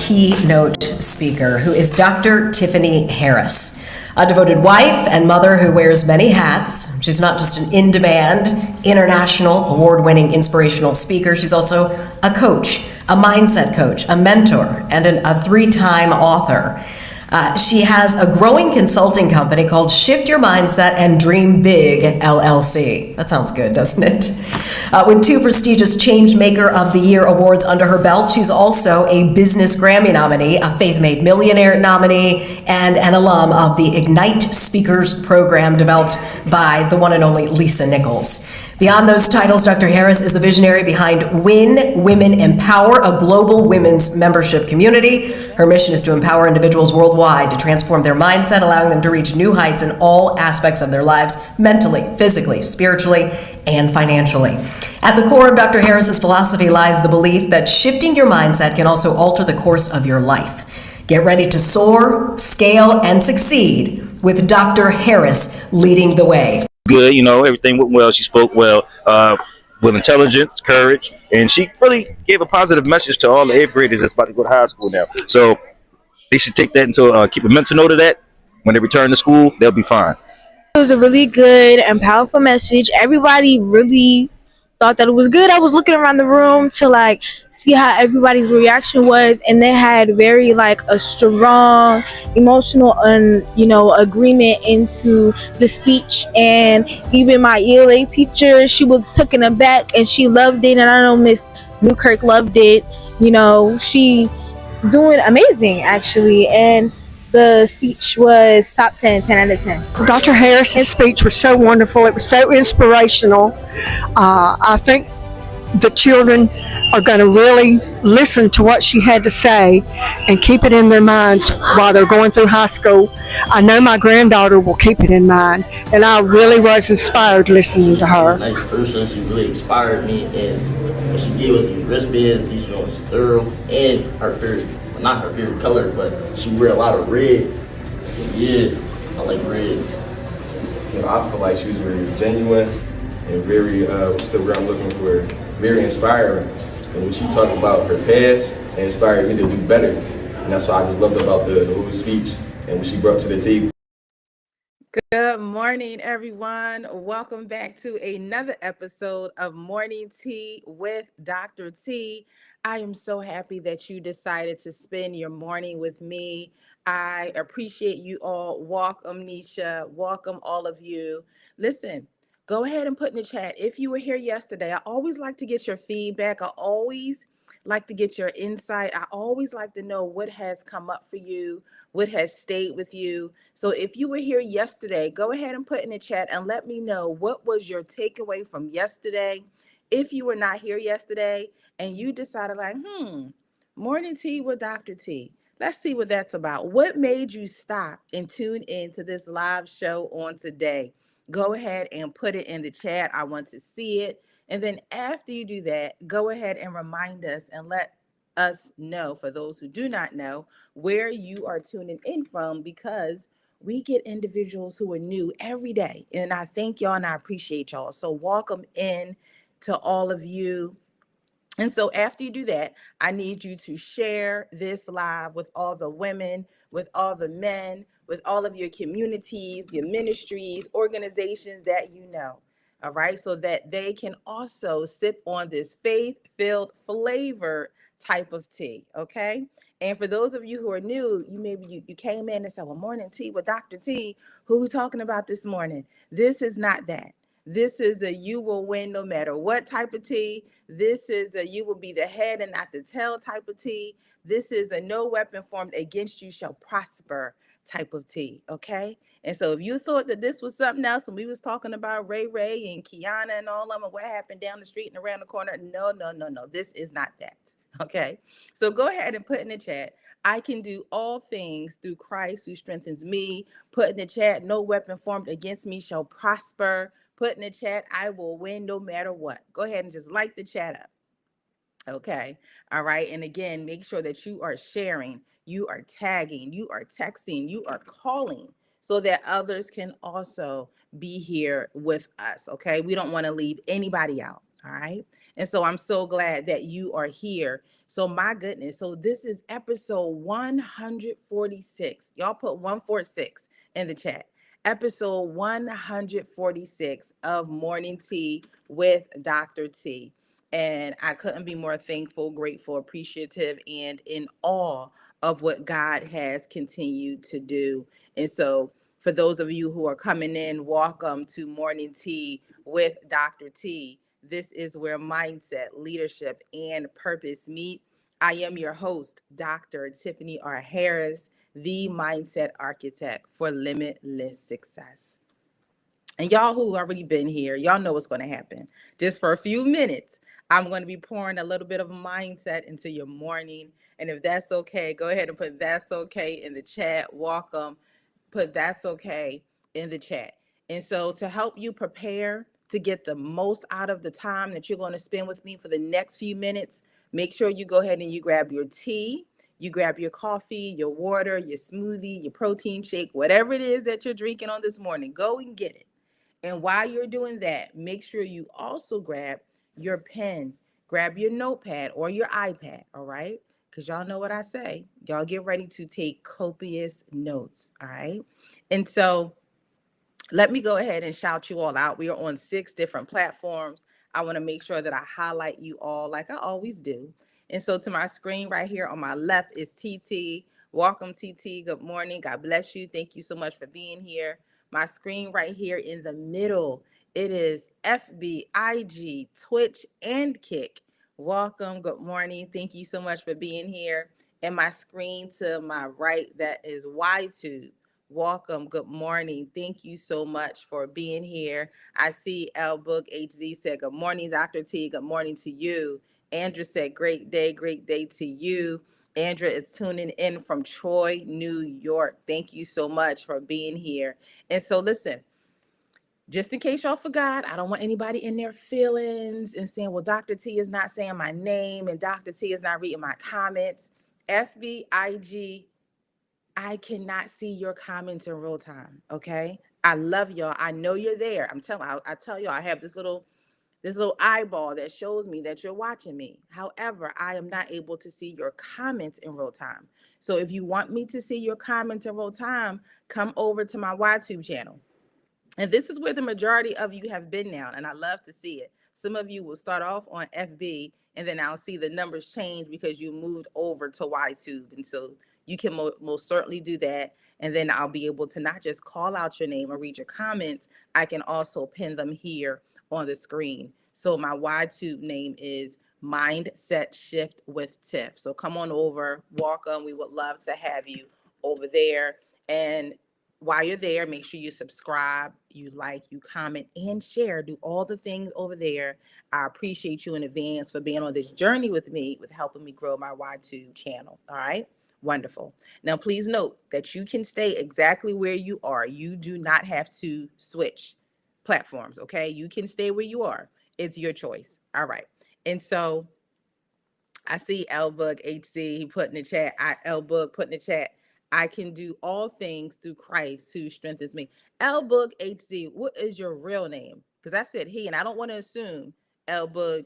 keynote speaker, who is Dr. Tiffany Harris, a devoted wife and mother who wears many hats. She's not just an in-demand, international, award-winning inspirational speaker. She's also a coach, a mindset coach, a mentor, and a three-time author. She has a growing consulting company called Shift Your Mindset and Dream Big, LLC. That sounds good, doesn't it? With 2 prestigious Changemaker of the Year awards under her belt, she's also a Business Grammy nominee, a Faith Made Millionaire nominee, and an alum of the Ignite Speakers program developed by the one and only Lisa Nichols. Beyond those titles, Dr. Harris is the visionary behind Win Women Empower, a global women's membership community. Her mission is to empower individuals worldwide to transform their mindset, allowing them to reach new heights in all aspects of their lives, mentally, physically, spiritually, and financially. At the core of Dr. Harris's philosophy lies the belief that shifting your mindset can also alter the course of your life. Get ready to soar, scale, and succeed with Dr. Harris leading the way. Good, everything went well. She spoke well, with intelligence, courage, and she really gave a positive message to all the 8th graders that's about to go to high school now. So they should take that into keep a mental note of that. When they return to school, they'll be fine. It was a really good and powerful message. Everybody really thought that it was good. I was looking around the room to see how everybody's reaction was, and they had very a strong emotional and agreement into the speech. And even my ELA teacher, she was taken aback and she loved it, and I know Miss Newkirk loved it. She doing amazing actually, and the speech was top 10 out of 10. Dr. Harris's speech was so wonderful. It was so inspirational. I think the children are going to really listen to what she had to say and keep it in their minds while they're going through high school. I know my granddaughter will keep it in mind, and I really was inspired listening to her. Nice person. She really inspired me, and when she gave us these wristbands, these was thorough, and her favorite, well, not her favorite color, but she wear a lot of red. Yeah, I like red. I feel like she was very genuine and very, what's the word I'm looking for? Very inspiring. And when she talked about her past, it inspired me to do better. And that's what I just loved about the whole speech and what she brought to the table. Good morning, everyone. Welcome back to another episode of Morning Tea with Dr. T. I am so happy that you decided to spend your morning with me. I appreciate you all. Welcome, Nisha. Welcome, all of you. Listen, go ahead and put in the chat if you were here yesterday. I always like to get your feedback. I always like to get your insight. I always like to know what has come up for you, what has stayed with you. So if you were here yesterday, go ahead and put in the chat and let me know what was your takeaway from yesterday. If you were not here yesterday and you decided morning tea with Dr. T, let's see what that's about. What made you stop and tune in to this live show on today? Go ahead and put it in the chat. I want to see it. And then after you do that, go ahead and remind us and let us know, for those who do not know, where you are tuning in from, because we get individuals who are new every day. And I thank y'all and I appreciate y'all. So welcome in to all of you. And so after you do that, I need you to share this live with all the women, with all the men, with all of your communities, your ministries, organizations that you know. All right. So that they can also sip on this faith-filled flavor type of tea. Okay. And for those of you who are new, you came in and said, well, morning tea with Dr. T. Who are we talking about this morning? This is not that. This is a you will win no matter what type of tea. This is a you will be the head and not the tail type of tea. This is a no weapon formed against you shall prosper type of tea. Okay. And so if you thought that this was something else and we was talking about Ray Ray and Kiana and all of them and what happened down the street and around the corner, no. This is not that. Okay. So go ahead and put in the chat, I can do all things through Christ who strengthens me. Put in the chat, no weapon formed against me shall prosper. Put in the chat, I will win no matter what. Go ahead and just light the chat up. Okay. All right. And again, make sure that you are sharing, you are tagging, you are texting, you are calling so that others can also be here with us. Okay. We don't want to leave anybody out. All right. And so I'm so glad that you are here. So, my goodness. So, this is episode 146. Y'all put 146 in the chat. Episode 146 of Morning Tea with Dr. T. And I couldn't be more thankful, grateful, appreciative, and in awe of what God has continued to do. And so, for those of you who are coming in, welcome to Morning Tea with Dr. T. This is where mindset, leadership, and purpose meet. I am your host, Dr. Tiffany R. Harris, the mindset architect for limitless success. And y'all who already been here, y'all know what's going to happen. Just for a few minutes, I'm going to be pouring a little bit of mindset into your morning. And if that's okay, go ahead and put "that's okay" in the chat. Welcome. Put "that's okay" in the chat. And so to help you prepare to get the most out of the time that you're going to spend with me for the next few minutes, make sure you go ahead and you grab your tea, you grab your coffee, your water, your smoothie, your protein shake, whatever it is that you're drinking on this morning, go and get it. And while you're doing that, make sure you also grab your pen, grab your notepad or your iPad, all right? Because y'all know what I say. Y'all get ready to take copious notes, all right? And so let me go ahead and shout you all out. We are on 6 different platforms. I want to make sure that I highlight you all like I always do. And so to my screen right here on my left is TT. Welcome, TT. Good morning. God bless you. Thank you so much for being here. My screen right here in the middle, it is FB, IG, Twitch, and Kick. Welcome. Good morning. Thank you so much for being here. And my screen to my right, that is YTube. Welcome. Good morning. Thank you so much for being here. I see L Book HZ said, good morning, Dr. T. Good morning to you. Andrew said, great day to you. Andrea is tuning in from Troy, New York. Thank you so much for being here. And so listen, just in case y'all forgot, I don't want anybody in their feelings and saying, well, Dr. T is not saying my name and Dr. T is not reading my comments. FBIG, I cannot see your comments in real time, okay? I love y'all. I know you're there. I tell y'all, I have this little eyeball that shows me that you're watching me. However, I am not able to see your comments in real time. So if you want me to see your comments in real time, come over to my YTube channel. And this is where the majority of you have been now, and I love to see it. Some of you will start off on FB, and then I'll see the numbers change because you moved over to YTube. And so you can most certainly do that. And then I'll be able to not just call out your name or read your comments, I can also pin them here on the screen. So my YTube name is Mindset Shift with Tiff. So come on over, welcome. We would love to have you over there. And while you're there, make sure you subscribe, you like, you comment, and share. Do all the things over there. I appreciate you in advance for being on this journey with me, with helping me grow my YTube channel. All right? Wonderful. Now, please note that you can stay exactly where you are. You do not have to switch platforms, okay? You can stay where you are. It's your choice. All right. And so I see L-Bug HC, he put in the chat, L-Bug put in the chat, I can do all things through Christ who strengthens me. L-Bug HC, what is your real name? Because I said he, and I don't want to assume L-Bug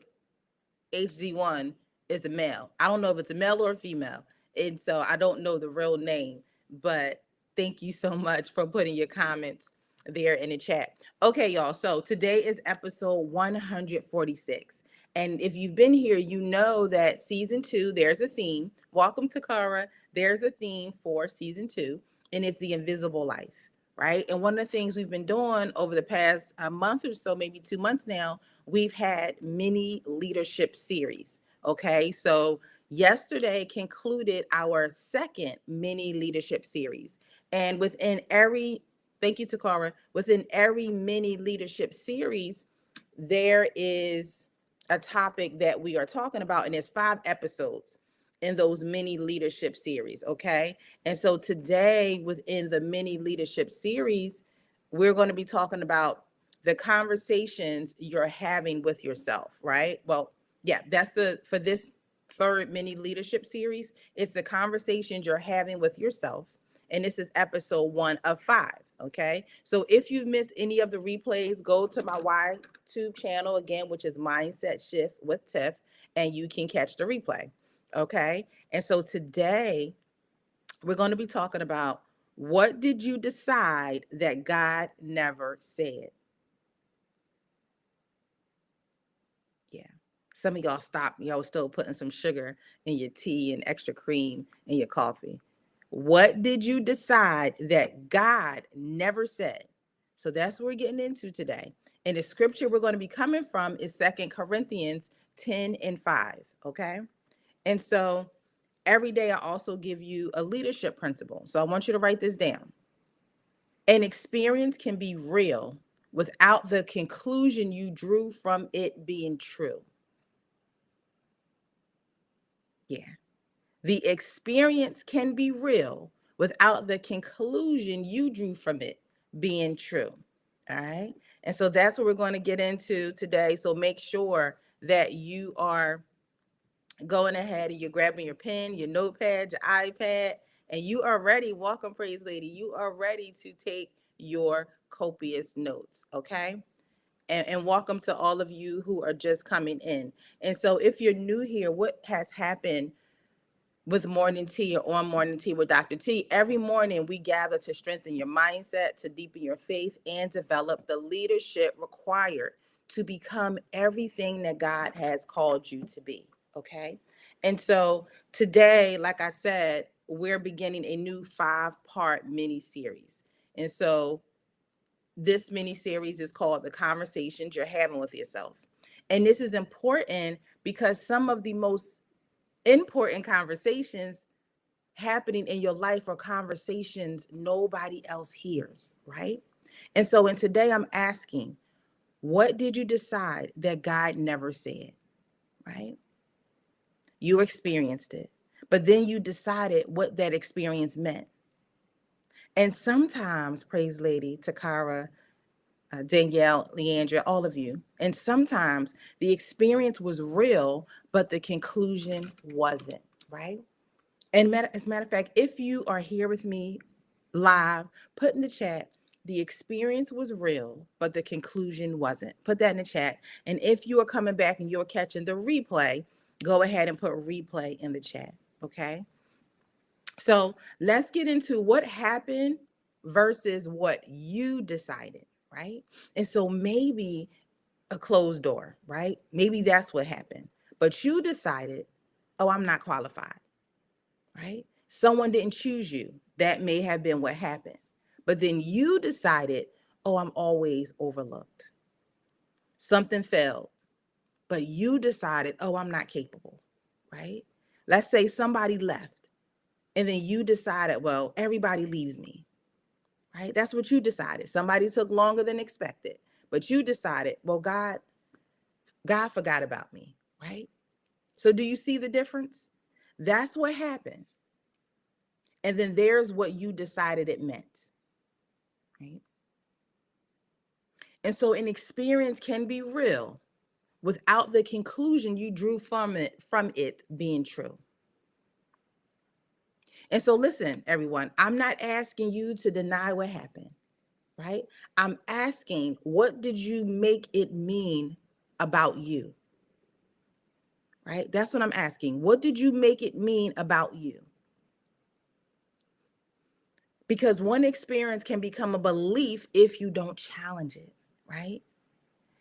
HZ1 is a male. I don't know if it's a male or a female. And so I don't know the real name, but thank you so much for putting your comments there in the chat. Okay, y'all. So today is episode 146. And if you've been here, you know that season 2, there's a theme. Welcome to Cara. There's a theme for season 2, and it's the invisible life, right? And one of the things we've been doing over the past month or so, maybe 2 months now, we've had mini leadership series. Okay, so yesterday concluded our second mini leadership series. And within every, thank you, Takara, within every mini leadership series, there is a topic that we are talking about, and there's 5 episodes in those mini leadership series, okay? And so today, within the mini leadership series, we're going to be talking about the conversations you're having with yourself, right? Well, yeah, that's for this third mini leadership series, it's the conversations you're having with yourself. And this is episode 1 of 5. Okay. So if you've missed any of the replays, go to my YouTube channel again, which is Mindset Shift with Tiff, and you can catch the replay. Okay. And so today we're going to be talking about, what did you decide that God never said? Yeah. Some of y'all stopped. Y'all was still putting some sugar in your tea and extra cream in your coffee. What did you decide that God never said? So that's what we're getting into today. And the scripture we're going to be coming from is 2 Corinthians 10:5. Okay. And so every day I also give you a leadership principle. So I want you to write this down. An experience can be real without the conclusion you drew from it being true. Yeah. The experience can be real without the conclusion you drew from it being true. All right. And so that's what we're going to get into today. So make sure that you are going ahead and you're grabbing your pen, your notepad, your iPad, and you are ready. Welcome, Praise Lady. You are ready to take your copious notes. Okay. And welcome to all of you who are just coming in. And so if you're new here, what has happened with Morning Tea or on Morning Tea with Dr. T? Every morning we gather to strengthen your mindset, to deepen your faith, and develop the leadership required to become everything that God has called you to be. Okay. And so today, like I said, we're beginning a new 5-part mini series. And so this mini series is called The Conversations You're Having with Yourself. And this is important because some of the most important conversations happening in your life are conversations nobody else hears, right? And so, and today I'm asking, what did you decide that God never said, right? You experienced it, but then you decided what that experience meant. And sometimes, Praise Lady, Takara, Danielle, Leandra, all of you, and sometimes the experience was real, but the conclusion wasn't, right? And as a matter of fact, if you are here with me live, put in the chat, the experience was real, but the conclusion wasn't. Put that in the chat. And if you are coming back and you're catching the replay, go ahead and put replay in the chat. Okay. So let's get into what happened versus what you decided, right? And so maybe a closed door, right? Maybe that's what happened. But you decided, oh, I'm not qualified, right? Someone didn't choose you. That may have been what happened. But then you decided, oh, I'm always overlooked. Something failed, but you decided, oh, I'm not capable, right? Let's say somebody left, and then you decided, well, everybody leaves me, right? That's what you decided. Somebody took longer than expected, but you decided, well, God forgot about me, right? So do you see the difference? That's what happened. And then there's what you decided it meant, right? And so an experience can be real without the conclusion you drew from it being true. And so listen, everyone, I'm not asking you to deny what happened, right? I'm asking, what did you make it mean about you? Right? That's what I'm asking. What did you make it mean about you? Because one experience can become a belief if you don't challenge it, right?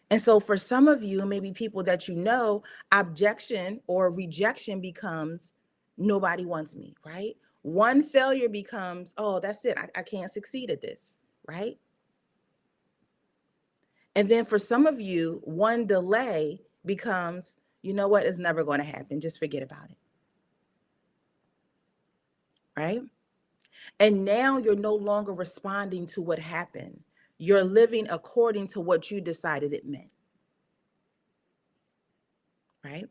And so for some of you, maybe people that you know, objection or rejection becomes nobody wants me, right? One failure becomes, oh, that's it. I can't succeed at this, right? And then for some of you, one delay becomes, you know what, it's never going to happen. Just forget about it, right? And now you're no longer responding to what happened. You're living according to what you decided it meant, right?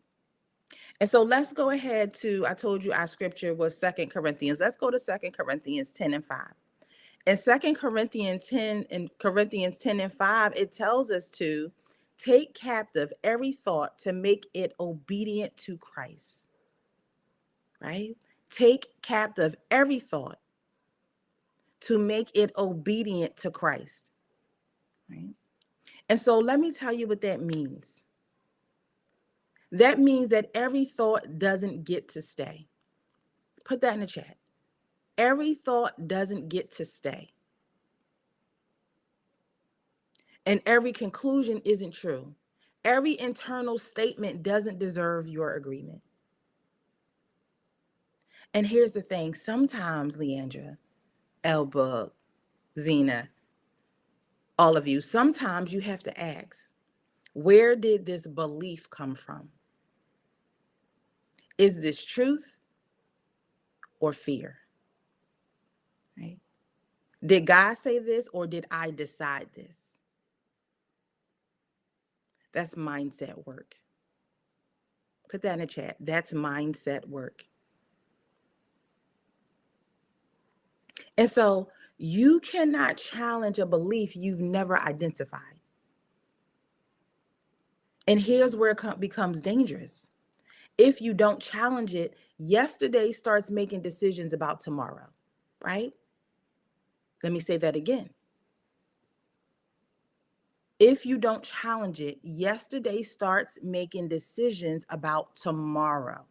And so let's go ahead to, I told you our scripture was 2 Corinthians. Let's go to 2 Corinthians 10:5. In 2 Corinthians 10:5, it tells us to take captive every thought to make it obedient to Christ, right? Take captive every thought to make it obedient to Christ. Right? And so let me tell you what that means. That means that every thought doesn't get to stay. Put that in the chat. Every thought doesn't get to stay. And every conclusion isn't true. Every internal statement doesn't deserve your agreement. And here's the thing. Sometimes, Leandra, Elba, Zena, all of you, sometimes you have to ask, where did this belief come from? Is this truth or fear? Right? Did God say this or did I decide this? That's mindset work. Put that in the chat. That's mindset work. And so you cannot challenge a belief you've never identified. And here's where it becomes dangerous. If you don't challenge it, yesterday starts making decisions about tomorrow, right? Let me say that again. If you don't challenge it, yesterday starts making decisions about tomorrow.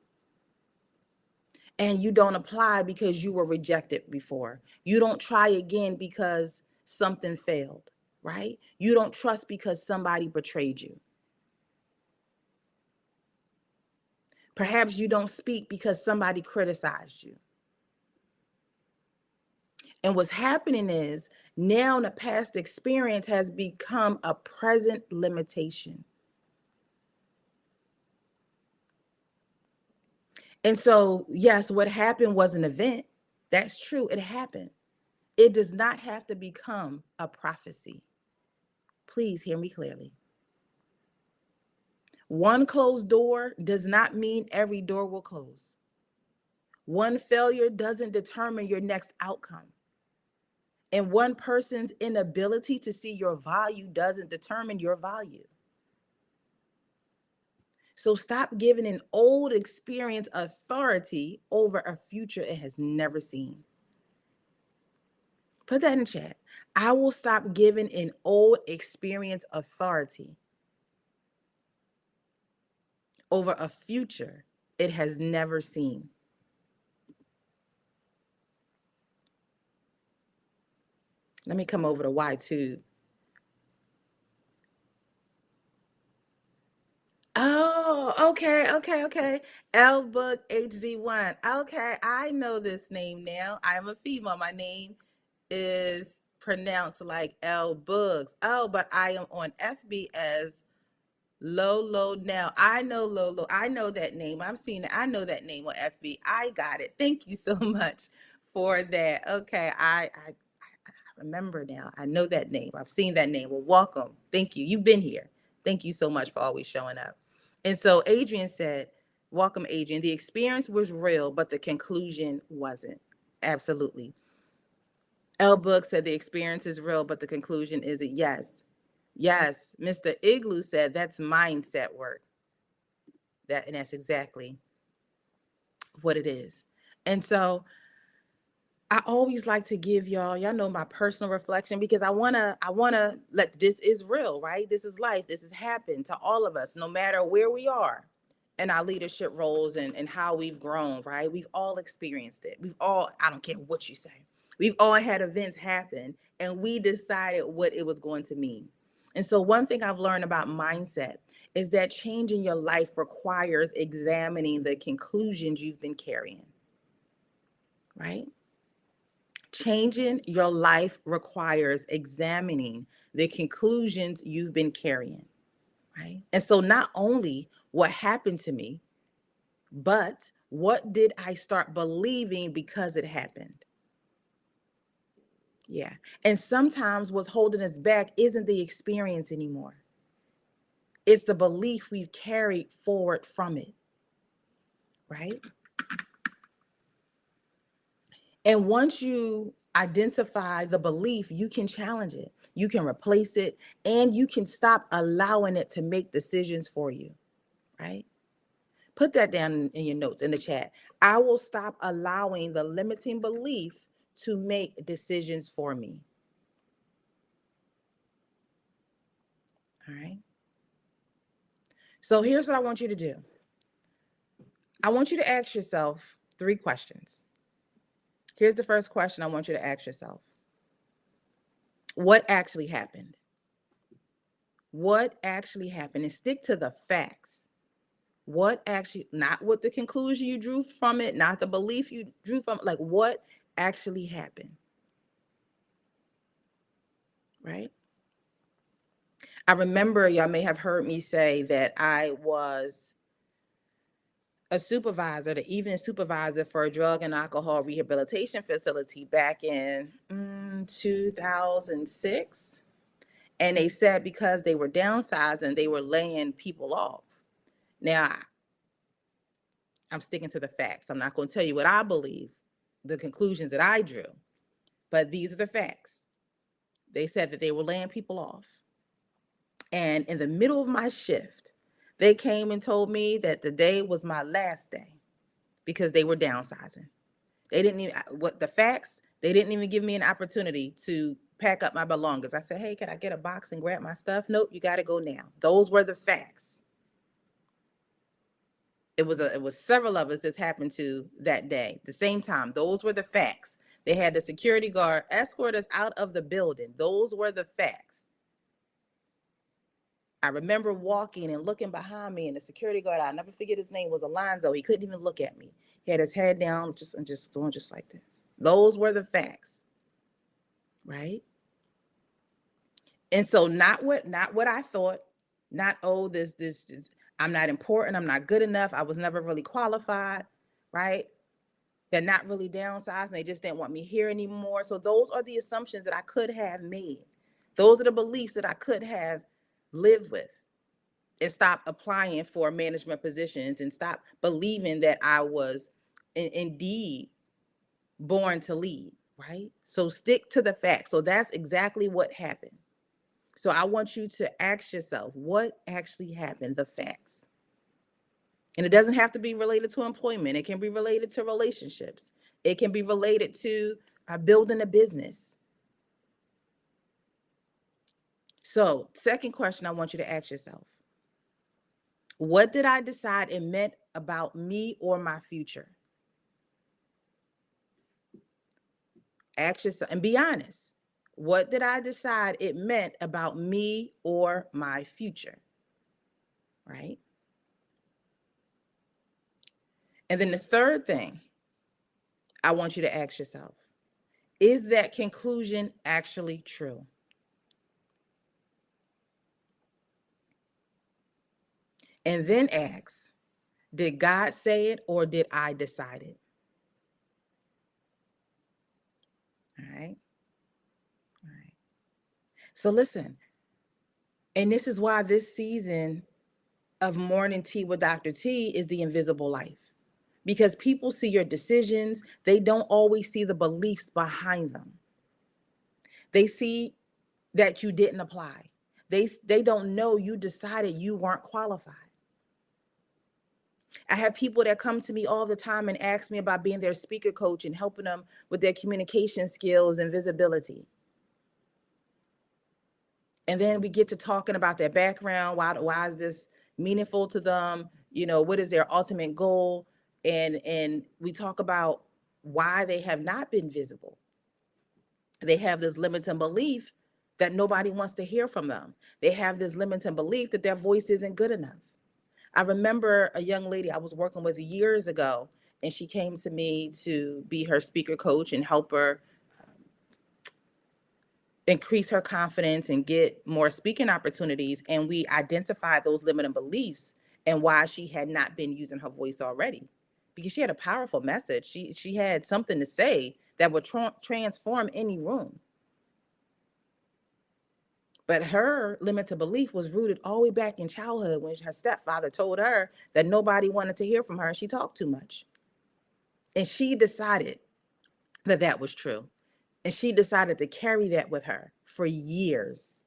And you don't apply because you were rejected before. You don't try again because something failed, right? You don't trust because somebody betrayed you. Perhaps you don't speak because somebody criticized you. And what's happening is now the past experience has become a present limitation. And so, yes, what happened was an event. That's true. It happened. It does not have to become a prophecy. Please hear me clearly. One closed door does not mean every door will close. One failure doesn't determine your next outcome. And one person's inability to see your value doesn't determine your value. So stop giving an old experience authority over a future it has never seen. Put that in the chat. I will stop giving an old experience authority over a future it has never seen. Let me come over to Y2. Oh, okay. L Book HD1. Okay, I know this name now. I'm a female. My name is pronounced like L Books. Oh, but I am on FB as Lolo now. I know Lolo. I know that name. I've seen it. I know that name on FB. I got it. Thank you so much for that. Okay, I remember now. I know that name. I've seen that name. Well, welcome. Thank you. You've been here. Thank you so much for always showing up. And so Adrian said, welcome, Adrian. The experience was real, but the conclusion wasn't. Absolutely. L Book said the experience is real, but the conclusion isn't. Yes. Yes. Mr. Igloo said that's mindset work. And that's exactly what it is. And so I always like to give y'all know my personal reflection because I wanna let this is real, right? This is life. This has happened to all of us, no matter where we are in our leadership roles and how we've grown, right? We've all experienced it. I don't care what you say. We've all had events happen and we decided what it was going to mean. And so one thing I've learned about mindset is that changing your life requires examining the conclusions you've been carrying, right? Changing your life requires examining the conclusions you've been carrying, right? And so not only what happened to me, but what did I start believing because it happened? Yeah. And sometimes what's holding us back isn't the experience anymore. It's the belief we've carried forward from it, right? And once you identify the belief, you can challenge it, you can replace it, and you can stop allowing it to make decisions for you, right? Put that down in your notes in the chat. I will stop allowing the limiting belief to make decisions for me. All right. So here's what I want you to do. I want you to ask yourself 3 questions. Here's the first question I want you to ask yourself. What actually happened? What actually happened? And stick to the facts. What actually, not what the conclusion you drew from it, not the belief you drew from it, like what actually happened. Right? I remember y'all may have heard me say that I was a supervisor, the evening supervisor for a drug and alcohol rehabilitation facility back in 2006. And they said because they were downsizing, they were laying people off. Now, I'm sticking to the facts. I'm not going to tell you what I believe, the conclusions that I drew, but these are the facts. They said that they were laying people off. And in the middle of my shift, they came and told me that the day was my last day because they were downsizing. They didn't even, what the facts, they didn't even give me an opportunity to pack up my belongings. I said, hey, can I get a box and grab my stuff? Nope, you got to go now. Those were the facts. It was several of us this happened to that day, the same time. Those were the facts. They had the security guard escort us out of the building. Those were the facts. I remember walking and looking behind me, and the security guard, I'll never forget his name, was Alonzo. He couldn't even look at me. He had his head down, just doing just like this. Those were the facts, right? And so not what I thought, not, oh, this, I'm not important, I'm not good enough, I was never really qualified, right? They're not really downsizing, they just didn't want me here anymore. So those are the assumptions that I could have made. Those are the beliefs that I could have lived with and stop applying for management positions and stop believing that I was indeed born to lead, right? So stick to the facts. So that's exactly what happened. So I want you to ask yourself, what actually happened, the facts. And it doesn't have to be related to employment. It can be related to relationships. It can be related to building a business. So, second question I want you to ask yourself. What did I decide it meant about me or my future? Ask yourself and be honest. What did I decide it meant about me or my future? Right? And then the third thing I want you to ask yourself, is that conclusion actually true? And then ask, did God say it or did I decide it? All right. All right. So listen, and this is why this season of Morning Tea with Dr. T is the invisible life. Because people see your decisions, they don't always see the beliefs behind them. They see that you didn't apply. They don't know you decided you weren't qualified. I have people that come to me all the time and ask me about being their speaker coach and helping them with their communication skills and visibility. And then we get to talking about their background. Why is this meaningful to them? You know, what is their ultimate goal? And we talk about why they have not been visible. They have this limiting belief that nobody wants to hear from them. They have this limiting belief that their voice isn't good enough. I remember a young lady I was working with years ago, and she came to me to be her speaker coach and help her increase her confidence and get more speaking opportunities. And we identified those limiting beliefs and why she had not been using her voice already, because she had a powerful message. She had something to say that would transform any room. But her limited belief was rooted all the way back in childhood when her stepfather told her that nobody wanted to hear from her and she talked too much. And she decided that that was true. And she decided to carry that with her for years,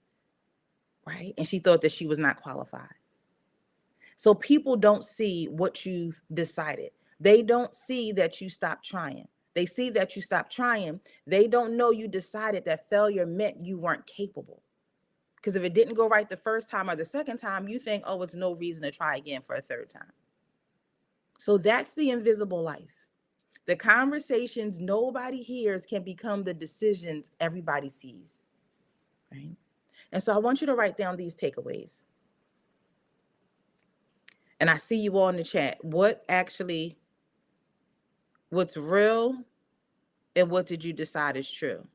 right? And she thought that she was not qualified. So people don't see what you've decided. They don't see that you stopped trying. They see that you stopped trying. They don't know you decided that failure meant you weren't capable. Because if it didn't go right the first time or the second time, you think, oh, it's no reason to try again for a third time. So that's the invisible life. The conversations nobody hears can become the decisions everybody sees, right? And so I want you to write down these takeaways. And I see you all in the chat. What's real and what did you decide is true?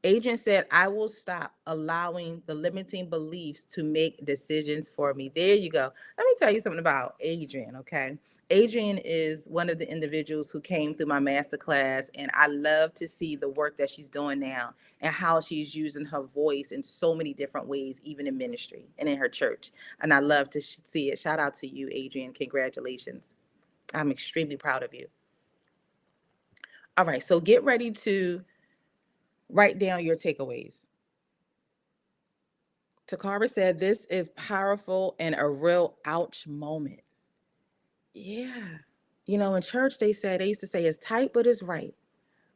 Adrian said, I will stop allowing the limiting beliefs to make decisions for me. There you go. Let me tell you something about Adrian, okay? Adrian is one of the individuals who came through my masterclass, and I love to see the work that she's doing now and how she's using her voice in so many different ways, even in ministry and in her church. And I love to see it. Shout out to you, Adrian. Congratulations. I'm extremely proud of you. All right, so get ready to write down your takeaways. Takara said, this is powerful and a real ouch moment. Yeah. You know, in church, they used to say it's tight, but it's right.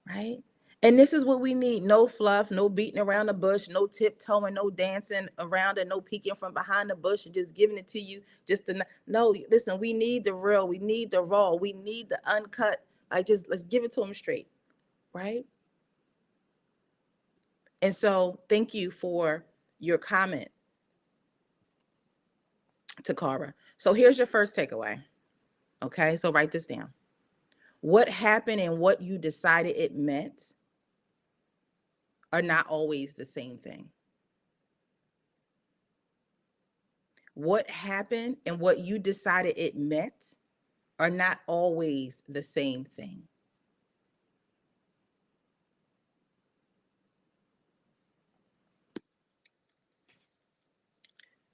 Right. And this is what we need. No fluff, no beating around the bush, no tiptoeing, no dancing around it, no peeking from behind the bush and just giving it to you. No, listen, we need the real. We need the raw. We need the uncut. Let's give it to them straight. Right. And so thank you for your comment, Takara. So here's your first takeaway. Okay, so write this down. What happened and what you decided it meant are not always the same thing. What happened and what you decided it meant are not always the same thing.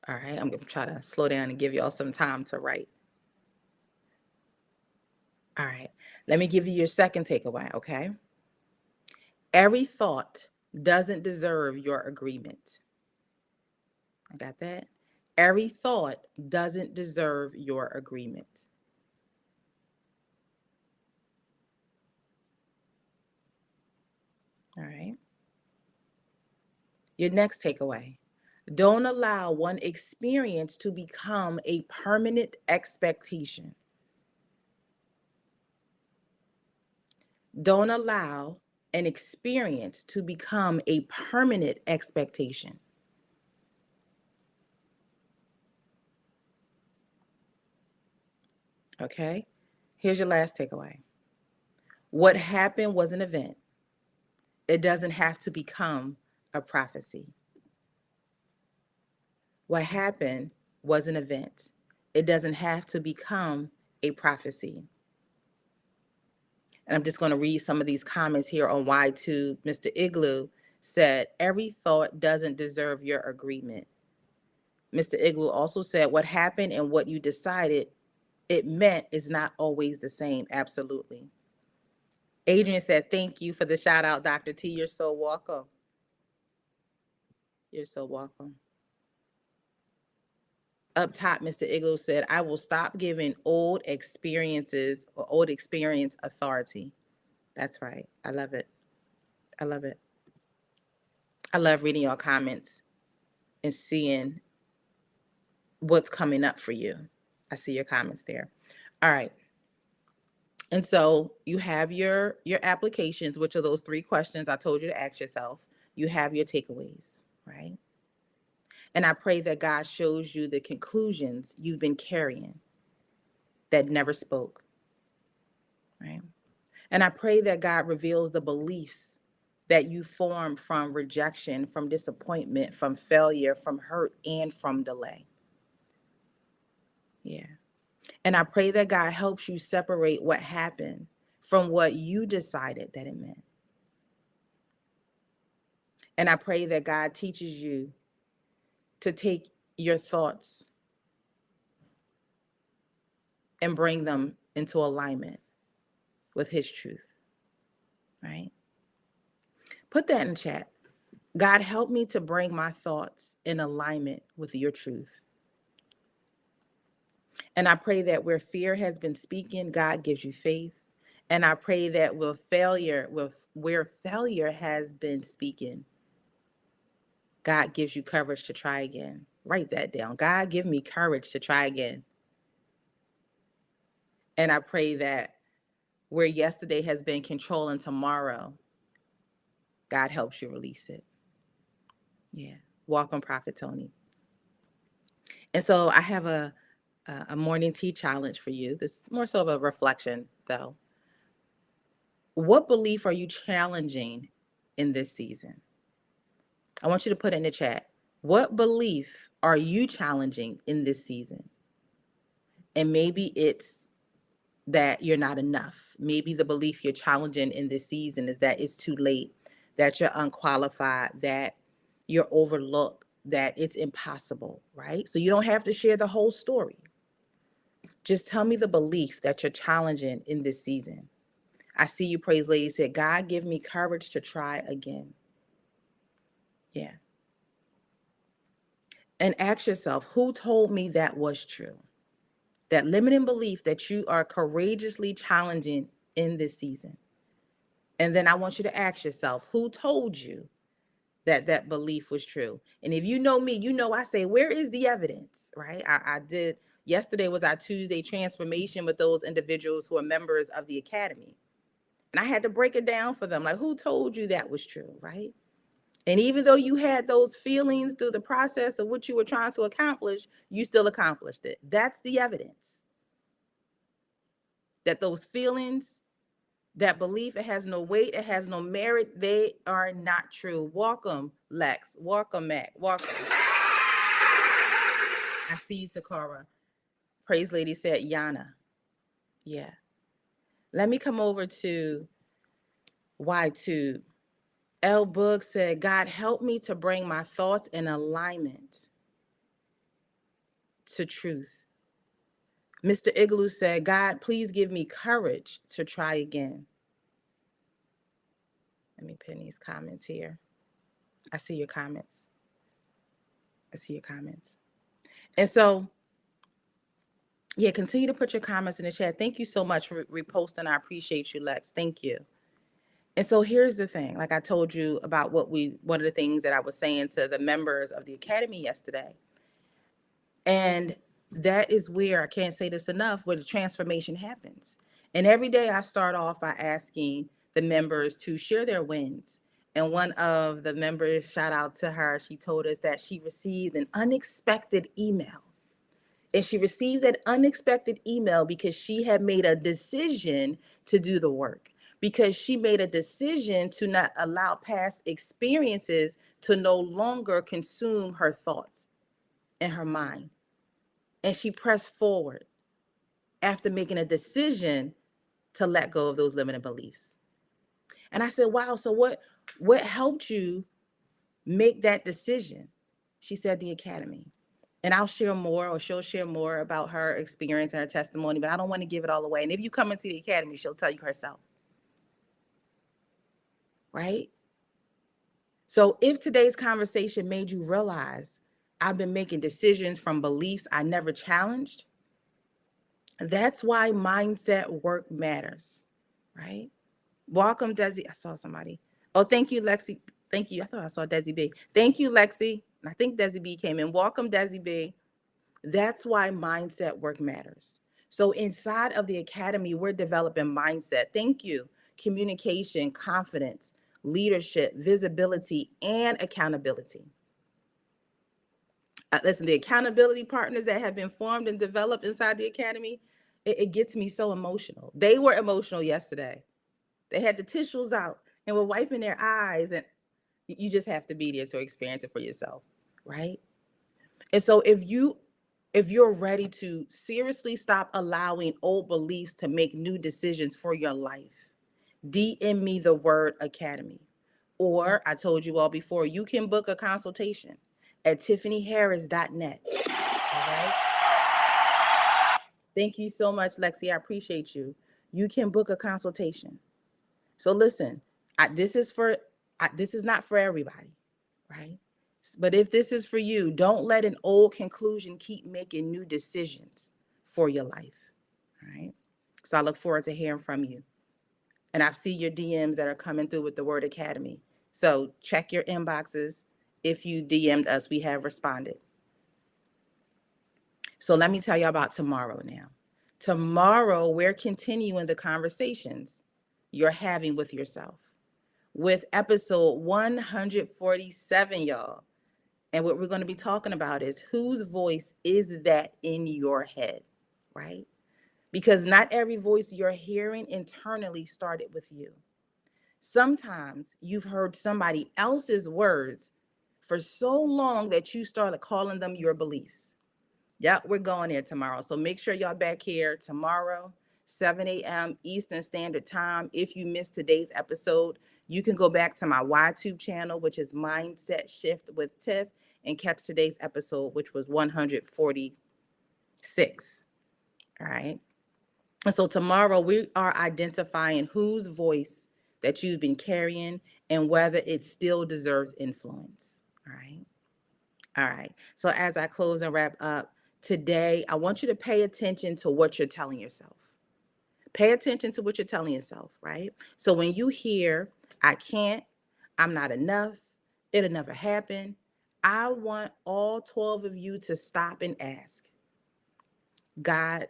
All right, I'm going to try to slow down and give y'all some time to write. All right, let me give you your second takeaway, okay? Every thought doesn't deserve your agreement. I got that? Every thought doesn't deserve your agreement. All right. Your next takeaway. Don't allow one experience to become a permanent expectation. Don't allow an experience to become a permanent expectation. Okay, here's your last takeaway. What happened was an event. It doesn't have to become a prophecy. What happened was an event. It doesn't have to become a prophecy. And I'm just going to read some of these comments here on Y2. Mr. Igloo said, every thought doesn't deserve your agreement. Mr. Igloo also said, what happened and what you decided it meant is not always the same. Absolutely. Adrian said, thank you for the shout out, Dr. T. You're so welcome. You're so welcome. Up top, Mr. Igloo said, I will stop giving old experience authority. That's right. I love it. I love it. I love reading your comments and seeing what's coming up for you. I see your comments there. All right. And so you have your applications, which are those 3 questions I told you to ask yourself. You have your takeaways, right? And I pray that God shows you the conclusions you've been carrying that never spoke, right? And I pray that God reveals the beliefs that you formed from rejection, from disappointment, from failure, from hurt, and from delay. Yeah. And I pray that God helps you separate what happened from what you decided that it meant. And I pray that God teaches you to take your thoughts and bring them into alignment with His truth, right? Put that in chat. God, help me to bring my thoughts in alignment with your truth. And I pray that where fear has been speaking, God gives you faith. And I pray that where failure has been speaking, God gives you courage to try again. Write that down. God, give me courage to try again. And I pray that where yesterday has been controlling tomorrow, God helps you release it. Yeah. Welcome, Prophet Tony. And so I have a morning tea challenge for you. This is more so of a reflection, though. What belief are you challenging in this season? I want you to put in the chat. What belief are you challenging in this season? And maybe it's that you're not enough. Maybe the belief you're challenging in this season is that it's too late, that you're unqualified, that you're overlooked, that it's impossible, right? So you don't have to share the whole story. Just tell me the belief that you're challenging in this season. I see you, Praise Lady, said, God, give me courage to try again. Yeah. And ask yourself, who told me that was true? That limiting belief that you are courageously challenging in this season. And then I want you to ask yourself, who told you that that belief was true? And if you know me, you know I say, where is the evidence, right? I did, yesterday was our Tuesday transformation with those individuals who are members of the academy. And I had to break it down for them, like, who told you that was true, right? And even though you had those feelings through the process of what you were trying to accomplish, you still accomplished it. That's the evidence. That those feelings, that belief, it has no weight, it has no merit, they are not true. Welcome, Lex. Welcome, Mac. Welcome. I see you, Sakura. Praise Lady said, Yana. Yeah. Let me come over to Y2. L Book said, God, help me to bring my thoughts in alignment to truth. Mr. Igloo said, God, please give me courage to try again. Let me pin these comments here. I see your comments. I see your comments. And so, yeah, continue to put your comments in the chat. Thank you so much for reposting. I appreciate you, Lex. Thank you. And so here's the thing, like I told you about one of the things that I was saying to the members of the academy yesterday. And that is where, I can't say this enough, where the transformation happens. And every day I start off by asking the members to share their wins. And one of the members, shout out to her, she told us that she received an unexpected email. And she received that unexpected email because she had made a decision to do the work, because she made a decision to not allow past experiences to no longer consume her thoughts and her mind. And she pressed forward after making a decision to let go of those limiting beliefs. And I said, wow, so what helped you make that decision? She said, the academy. And I'll share more, or she'll share more about her experience and her testimony, but I don't want to give it all away. And if you come and see the academy, she'll tell you herself. Right? So if today's conversation made you realize I've been making decisions from beliefs I never challenged, that's why mindset work matters, right? Welcome, Desi. I saw somebody. Oh, thank you, Lexi. Thank you. I thought I saw Desi B. Thank you, Lexi. I think Desi B came in. Welcome, Desi B. That's why mindset work matters. So inside of the academy, we're developing mindset. Thank you. Communication, confidence, leadership, visibility, and accountability. Listen, the accountability partners that have been formed and developed inside the academy, it gets me so emotional. They were emotional yesterday. They had the tissues out and were wiping their eyes, and you just have to be there to experience it for yourself, right? And so if you're ready to seriously stop allowing old beliefs to make new decisions for your life, DM me the word academy. Or I told you all before, you can book a consultation at tiffanyharris.net. All right. Thank you so much, Lexi. I appreciate you. You can book a consultation. So listen, this is not for everybody, right? But if this is for you, don't let an old conclusion keep making new decisions for your life. All right. So I look forward to hearing from you. And I've seen your DMs that are coming through with the word academy. So check your inboxes. If you DM'd us, we have responded. So let me tell you about tomorrow now. Tomorrow, we're continuing the conversations you're having with yourself with episode 147, y'all. And what we're going to be talking about is whose voice is that in your head, right? Because not every voice you're hearing internally started with you. Sometimes you've heard somebody else's words for so long that you started calling them your beliefs. Yep, we're going there tomorrow. So make sure y'all back here tomorrow, 7 a.m. Eastern Standard Time. If you missed today's episode, you can go back to my YTube channel, which is Mindset Shift with Tiff, and catch today's episode, which was 146. All right. And so tomorrow we are identifying whose voice that you've been carrying and whether it still deserves influence. All right. All right. So as I close and wrap up today, I want you to pay attention to what you're telling yourself. Pay attention to what you're telling yourself, right? So when you hear, I can't, I'm not enough, it'll never happen, I want all 12 of you to stop and ask, God,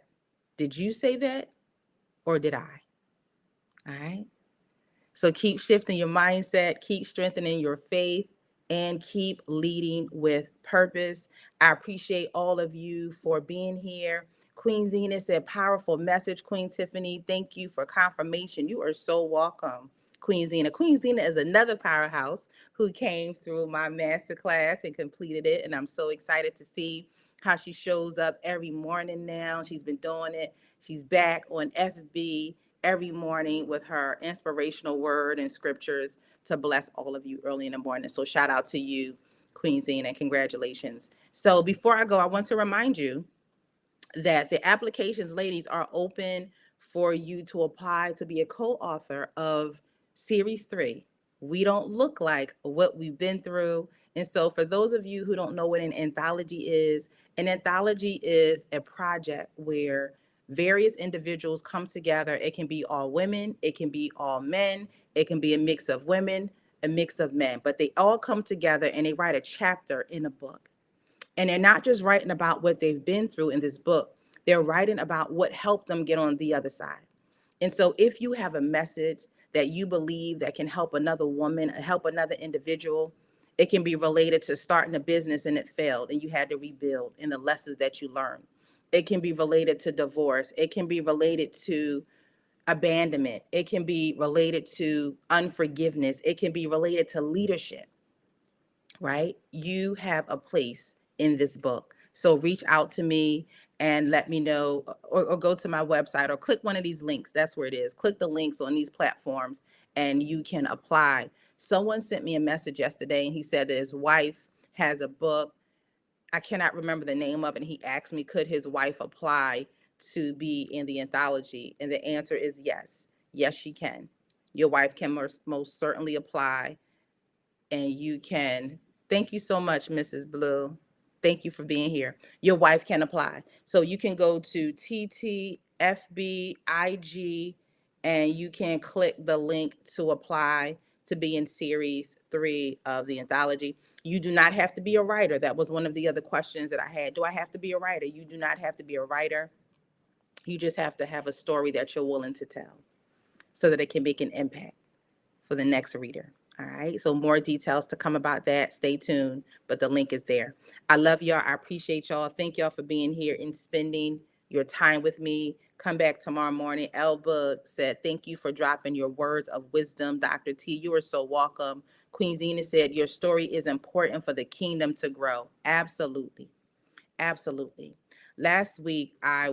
did you say that or did I? All right. So keep shifting your mindset, keep strengthening your faith, and keep leading with purpose. I appreciate all of you for being here. Queen Zena said, powerful message, Queen Tiffany. Thank you for confirmation. You are so welcome, Queen Zena. Queen Zena is another powerhouse who came through my masterclass and completed it. And I'm so excited to see how she shows up every morning now. She's been doing it. She's back on FB every morning with her inspirational word and scriptures to bless all of you early in the morning. So shout out to you, Queen Zena, and congratulations. So before I go, I want to remind you that the applications, ladies, are open for you to apply to be a co-author of Series 3. We don't look like what we've been through. And so for those of you who don't know what an anthology is a project where various individuals come together. It can be all women, it can be all men, it can be a mix of women, a mix of men, but they all come together and they write a chapter in a book. And they're not just writing about what they've been through in this book, they're writing about what helped them get on the other side. And so if you have a message that you believe that can help another woman, help another individual, it can be related to starting a business and it failed and you had to rebuild, and the lessons that you learned. It can be related to divorce. It can be related to abandonment. It can be related to unforgiveness. It can be related to leadership, right? You have a place in this book. So reach out to me and let me know, or go to my website or click one of these links. That's where it is. Click the links on these platforms and you can apply. Someone sent me a message yesterday and he said that his wife has a book. I cannot remember the name of it. And he asked me, could his wife apply to be in the anthology? And the answer is yes. Yes, she can. Your wife can most certainly apply. And you can. Thank you so much, Mrs. Blue. Thank you for being here. Your wife can apply. So you can go to TTFBIG and you can click the link to apply to be in Series 3 of the anthology. You do not have to be a writer. That was one of the other questions that I had. Do I have to be a writer? You do not have to be a writer. You just have to have a story that you're willing to tell so that it can make an impact for the next reader. All right. So more details to come about that. Stay tuned, but the link is there. I love y'all. I appreciate y'all. Thank y'all for being here and spending your time with me. Come back tomorrow morning. Elba said, thank you for dropping your words of wisdom. Dr. T, you are so welcome. Queen Zena said, your story is important for the kingdom to grow. Absolutely. Absolutely. Last week, I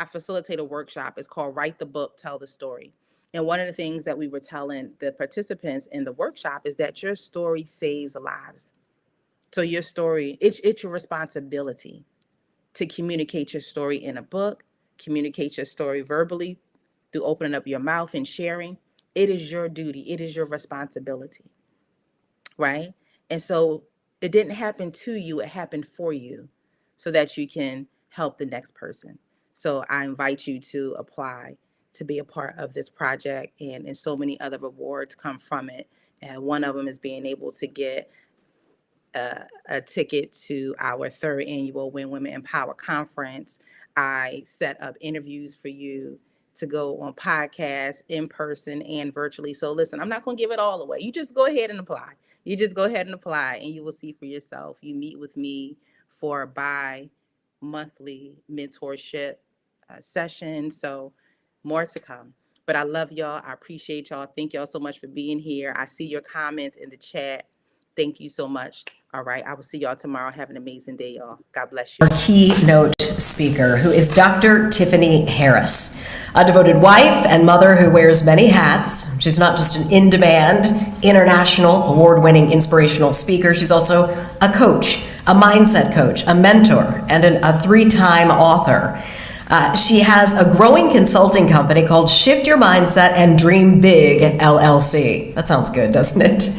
facilitate a workshop. It's called Write the Book, Tell the Story. And one of the things that we were telling the participants in the workshop is that your story saves lives. So your story, it's your responsibility to communicate your story in a book, communicate your story verbally through opening up your mouth and sharing. It is your duty. It is your responsibility, right? And so it didn't happen to you. It happened for you so that you can help the next person. So I invite you to apply to be a part of this project, and so many other rewards come from it. And one of them is being able to get a ticket to our third annual When Women Empower conference. I set up interviews for you to go on podcasts, in person and virtually. So listen, I'm not going to give it all away. You just go ahead and apply. You just go ahead and apply, and you will see for yourself. You meet with me for a bi-monthly mentorship session. So more to come. But I love y'all. I appreciate y'all. Thank y'all so much for being here. I see your comments in the chat. Thank you so much. All right. I will see y'all tomorrow. Have an amazing day, y'all. God bless you. Our keynote speaker, who is Dr. Tiffany Harris, a devoted wife and mother who wears many hats. She's not just an in-demand, international, award-winning inspirational speaker. She's also a coach, a mindset coach, a mentor, and a three-time author. She has a growing consulting company called Shift Your Mindset and Dream Big, LLC. That sounds good, doesn't it?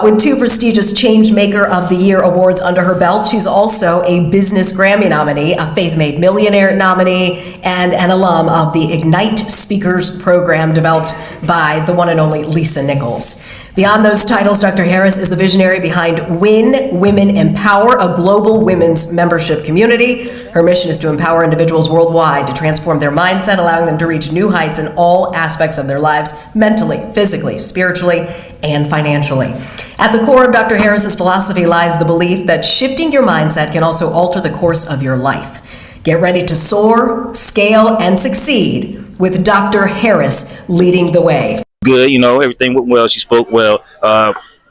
With 2 prestigious Changemaker of the Year awards under her belt, she's also a Business Grammy nominee, a Faith Made Millionaire nominee, and an alum of the Ignite Speakers program developed by the one and only Lisa Nichols. Beyond those titles, Dr. Harris is the visionary behind When Women Empower, a global women's membership community. Her mission is to empower individuals worldwide to transform their mindset, allowing them to reach new heights in all aspects of their lives, mentally, physically, spiritually, and financially. At the core of Dr. Harris's philosophy lies the belief that shifting your mindset can also alter the course of your life. Get ready to soar, scale, and succeed with Dr. Harris leading the way. Good, everything went well. She spoke well,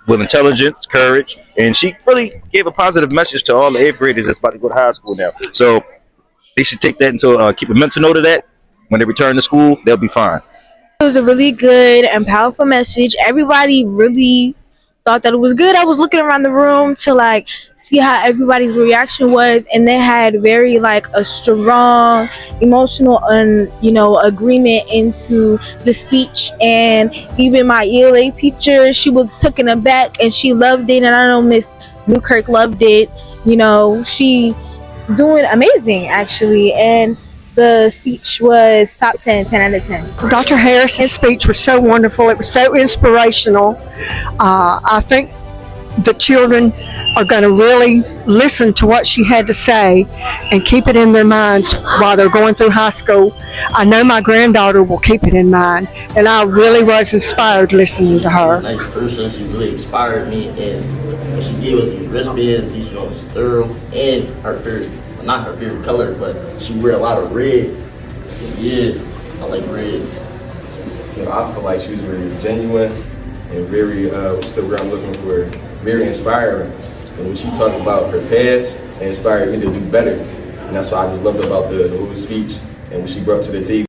with intelligence, courage, and she really gave a positive message to all the 8th graders that's about to go to high school now. So they should take that into keep a mental note of that. When they return to school, they'll be fine. It was a really good and powerful message. Everybody really thought that it was good. I was looking around the room to see how everybody's reaction was, and they had very a strong emotional agreement into the speech. And even my ELA teacher, she was taken aback and she loved it, and I know Miss Newkirk loved it. She doing amazing actually, and the speech was top 10 out of 10. Dr. Harris's speech was so wonderful. It was so inspirational. I think the children are going to really listen to what she had to say and keep it in their minds while they're going through high school. I know my granddaughter will keep it in mind, and I really was inspired listening to her. Nice person. She really inspired me, and what she gave us these wristbands, these joints thorough, and her favorite, well, not her favorite color, but she wear a lot of red. Yeah, I like red. I feel like she was very genuine and very, what's the word I'm looking for? Very inspiring. And when she talked about her past, it inspired me to do better. And that's what I just loved about the whole speech and what she brought to the table.